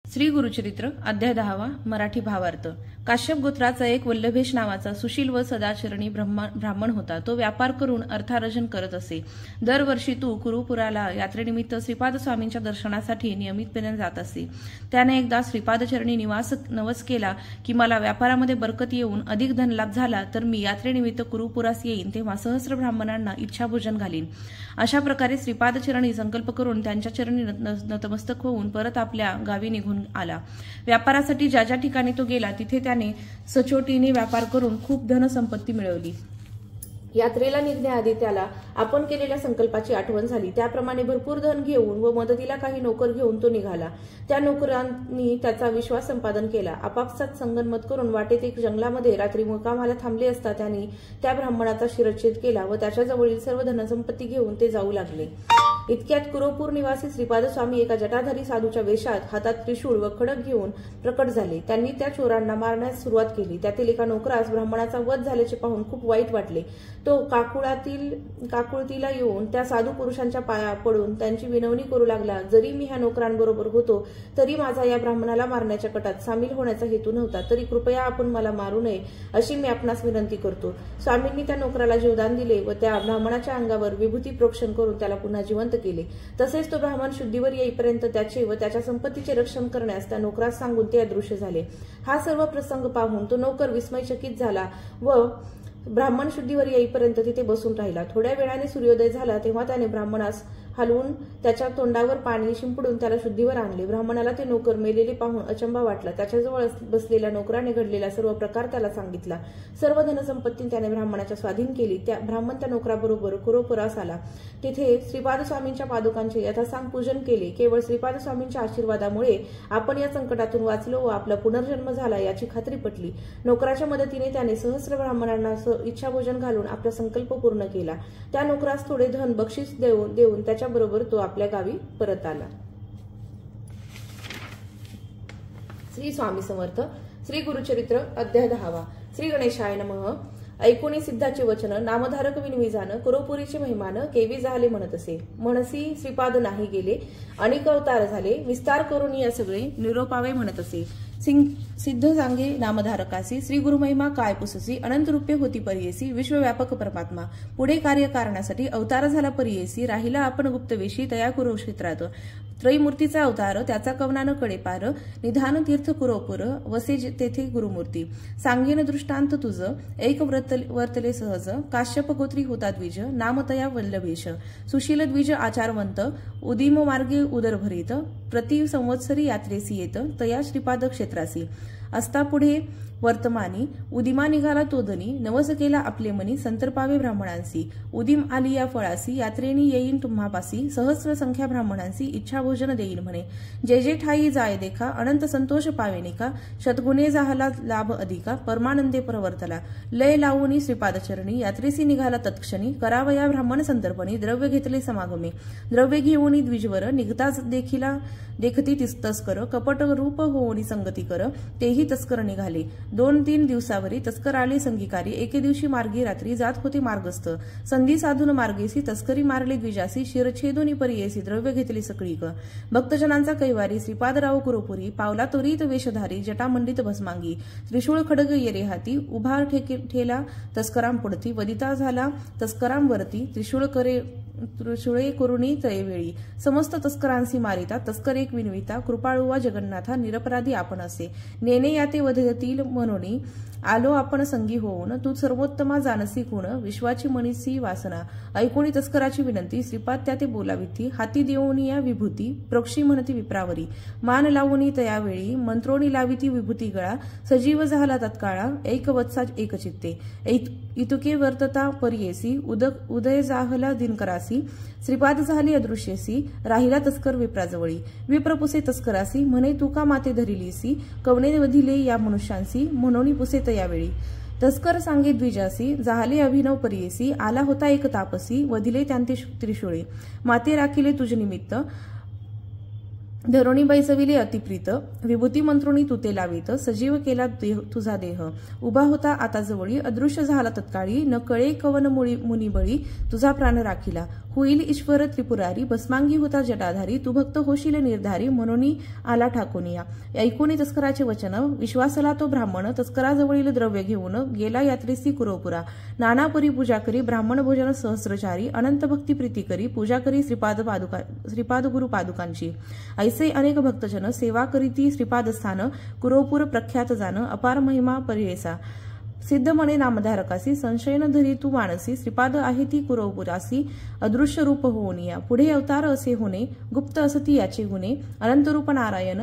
श्री गुरुचरित्र अध्याय 10 मराठी भावार्थ। काश्यप गोत्राचा एक वल्लभेश नावाचा सुशील व सदाचरणी ब्राह्मण होता। तो व्यापार करून अर्थार्जन करत असे। दरवर्षी तो कुरुपुराला यात्रेनिमित्त श्रीपाद स्वामींच्या दर्शनासाठी नियमितपणे जात असे। त्याने एकदा श्रीपादचरणी नवस केला की मला व्यापारामध्ये बरकत येऊन अधिक धनलाभ झाला तर मी यात्रेनिमित्त कुरुपुरास येईन तेव्हा सहस्र ब्राह्मणांना इच्छाभोजन घालीन। अशा प्रकारे श्रीपादचरणी संकल्प करून त्यांच्या चरणी नतमस्तक होऊन परत आपल्या गावी निघून आला। व्यापारासाठी ज्या ज्या ठिकाणी तो गेला तिथे त्याने सचोटीने व्यापार करून खूप धनसंपत्ती मिळवली। यात्रेला निघण्याआधी त्याला आपण केलेल्या संकल्पाची आठवण झाली। त्याप्रमाणे भरपूर धन घेऊन व मदतीला काही नोकर घेऊन तो निघाला। त्या नोकरांनी त्याचा विश्वास संपादन केला। आपापसात संगनमत करून वाटेत एक जंगलामध्ये रात्री मुक्कामाला थांबले असता त्यांनी त्या ब्राह्मणाचा शिरच्छेद केला व त्याच्याजवळील सर्व धनसंपत्ती घेऊन ते जाऊ लागले। इतक्यात कुरुपूर निवासी श्रीपाद स्वामी एका जटाधारी साधूच्या वेशात हातात त्रिशूळ व खडक घेऊन प्रकट झाले। त्यांनी त्या चोरांना मारण्यास सुरुवात केली। त्यातील एका नोकरास ब्राह्मणाचा वध झाल्याचे पाहून खूप वाईट वाटले। तो काकुळतीला येऊन त्या साधू पुरुषांच्या पाया पडून त्यांची विनवणी करू लागला, जरी मी ह्या नोकरांबरोबर होतो तरी माझा या ब्राह्मणाला मारण्याच्या कटात सामील होण्याचा हेतू नव्हता, तरी कृपया आपण मला मारू नये अशी मी आपणास विनंती करतो। स्वामींनी त्या नोकराला जीवदान दिले व त्या ब्राह्मणाच्या अंगावर विभूती प्रोक्षण करून त्याला पुन्हा जिवंत केले। तसेच तो ब्राह्मण शुद्धीवर येईपर्यंत त्याचे व त्याच्या संपत्तीचे रक्षण करण्यास त्या नोकरास सांगून ते अदृश्य झाले। हा सर्व प्रसंग पाहून तो नोकर विस्मयचकित झाला व ब्राह्मण शुद्धीवर येईपर्यंत तिथे बसून राहिला। थोड्या वेळाने सूर्योदय झाला तेव्हा त्याने ब्राह्मणास हलवून त्याच्या तोंडावर पाणी शिंपडून त्याला शुद्धीवर आणले। ब्राह्मणाला ते नोकर मेलेले पाहून अचंबा वाटला। त्याच्याजवळ बसलेल्या नोकराने घडलेला सर्व प्रकार त्याला सांगितला। सर्व धनसंपत्ती त्याने ब्राह्मणाच्या स्वाधीन केली। ब्राह्मण त्या नोकराबरोबर कुरुपुरास आला। तिथे श्रीपाद स्वामींच्या पादुकांचे यथासांग पूजन केले। केवळ श्रीपाद स्वामींच्या आशीर्वादामुळे आपण या संकटातून वाचलो व आपला पुनर्जन्म झाला याची खात्री पटली। नोकराच्या मदतीने त्याने सहस्र ब्राह्मणांना इच्छाभोजन घालून आपला संकल्प पूर्ण केला। त्या नोकरास थोडे धन बक्षीस देऊन त्याच्या बरोबर तो आपल्या गावी परत आला। श्री स्वामी समर्थ। श्री गुरुचरित्र अध्याय 10 श्री गणेशाय नमः। ऐकुनी सिद्धाचे वचन नामधारक विनविजान कुरुपुरीचे महिमान केवी झाले म्हणत असे। म्हणसी श्रीपाद नाही गेले अनेक अवतार झाले विस्तार करून या सगळे निरोपावे म्हणत असे। सिद्ध सांगे नामधारकासी श्री गुरुमहिमा काय पुससी अनंत रूपे होती परियेसी विश्वव्यापक परमात्मा पुढे कार्य करण्यासाठी अवतार झाला परियेसी राहिला आपण गुप्तवेशी तया कुरुक्षेत्रात त्रैमूर्तीचा अवतार त्याचा कवनानं कडे पार निधान तीर्थ कुरुपुर वसे तेथे गुरुमूर्ती सांगेन दृष्टांत तुझ एक वर्तले सहज काश्यप गोत्री होता द्विज नाम तया वल्लभेश सुशील द्विज आचारवंत उदिम मार्गे उदरभरीत प्रति संवत्सरी यात्रेसी येत तया श्रीपाद क्षेत्रासी असता पुढे वर्तमानी उदिमा निघाला तो धनी नवस केला आपले मनी संतर्पावे ब्राह्मणांसी उदिम आली या फळासी यात्रेनी येईन तुम्हापासी सहस्र संख्या ब्राह्मणांसी इच्छा भोजन देईन म्हणे जे जे ठाई जाय देखा अनंत संतोष पावेनिका शतगुणे जाहला लाभ अधिका परमानंदे प्रवर्तला लय लावूनी श्रीपादचरणी यात्रेसी निघाला तत्क्षणी करावया ब्राह्मण संतर्पणी द्रव्य घेतले समागमे द्रव्य घेऊनी द्विजवर निघताच देखती तस्कर कपट रूप होऊनी संगती कर तेही तस्कर निघाले 2-3 दिवसावरी तस्कर आले संगीकारी एके दिवशी मार्गी रात्री जात होते मार्गस्थ संधी साधून मार्गेसी तस्करी मारले द्विजासी शिरछेदोनी परियेसी द्रव्य घेतले सगळीक भक्तजनांचा कैवारी श्रीपादराव कुरुपुरी पावला त्वरित वेशधारी जटामंडित भस्मांगी त्रिशूळ खडग येरे हाती उभा ठेला तस्कराम पुढती वदिता झाला तस्कराम वरती त्रिशूळे करुणी तयवेळी समस्त तस्करांसी मारिता तस्कर एक विनविता कृपाळुवा जगन्नाथा निरपराधी आपण असे नेने याते वधतील म्हणून आलो आपण संगी होऊन तू सर्वोत्तमा जानसी गुण विश्वाची मनीसी वासना ऐकुणी तस्कराची विनंती श्रीपाद त्या ते बोलाविती हाती देऊनी या विभूती प्रोक्षी म्हणती विप्रावरी मान लावूनी तयावेळी मंत्रोणी लाविती विभूती गळा सजीव झाला तत्काळा एक वत्सा एक चित्ते इतुके वर्तता परियेसी उदय जाहला दिनकरासी श्रीपाद झाली अदृश्यसी राहिला तस्कर विप्राजवळी विप्र पुसे तस्करासी म्हणे तुका माते धरिलीसी कवने वधिले या मनुष्यांसी म्हणून पुसे तयावेळी तस्कर सांगे द्विजासी जाहले अभिनव परियेसी आला होता एक तापसी वधिले त्यांते त्रिशूळे माते राखिले तुझ निमित्त धरोणी बैसविले अतिप्रीत, विभूती मंत्रुणी तुते लावित, सजीव केला तुझा देह, उभा होता आता जवळी, अदृश्य झाला तत्काळी, न कळे कवन मुनिबळी, तुझा प्राण राखिला, होईल ईश्वर त्रिपुरारी, भस्मांगी होता जटाधारी, तू भक्त होशील निर्धारी, म्हणून आला ठाकोनिया. ऐकूनी तस्कराचे वचन, विश्वासला तो ब्राह्मण, तस्कराजवळील द्रव्य घेऊन गेला यात्रेसी कुरोपुरा, नानापुरी पूजा करी, ब्राह्मण भोजन सहस्रचारी, अनंत भक्ती प्रीती करी, पूजा करी श्रीपाद गुरु पादुकांची. ऐसे अनेक भक्तजन सेवा करीती श्रीपाद स्थान, कुरोपूर प्रख्यात जान, अपार महिमा परियेसा. सिद्ध म्हणे नामधारकासी, संशय न धरी तू मानसी, श्रीपाद आहे ती कुरोपुरासी, अदृश्य रूप होऊनिया. पुढे अवतार असे होणे, गुप्त असती याचे गुणे, अनंत रूप नारायण,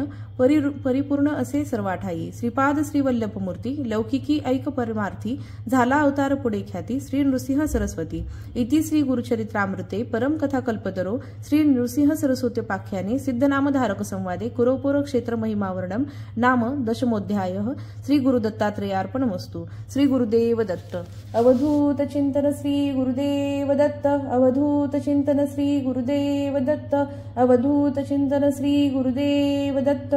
परिपूर्ण असे सर्वाठाई. श्रीपाद श्रीवल्लभ मूर्ती, लौकिकी ऐक परमार्थी, झाला अवतार पुढे ख्याती, श्री नृसिंह सरस्वती. इति श्री गुरुचरित्रामृते परम कथा कल्पतरो श्री नृसिंह सरस्वत्योपाख्याने सिद्धनामधारक संवादे कुरोपुर क्षेत्र महिमावर्णम नाम दशमोध्यायः. श्री गुरुदत्तात्रेयार्पणमस्तु. श्री गुरुदेव दत्त. अवधूत चिंतन श्री गुरुदेव दत्त. अवधूत चिंतन श्री गुरुदेव दत्त. अवधूत चिंतन श्री गुरुदेव दत्त.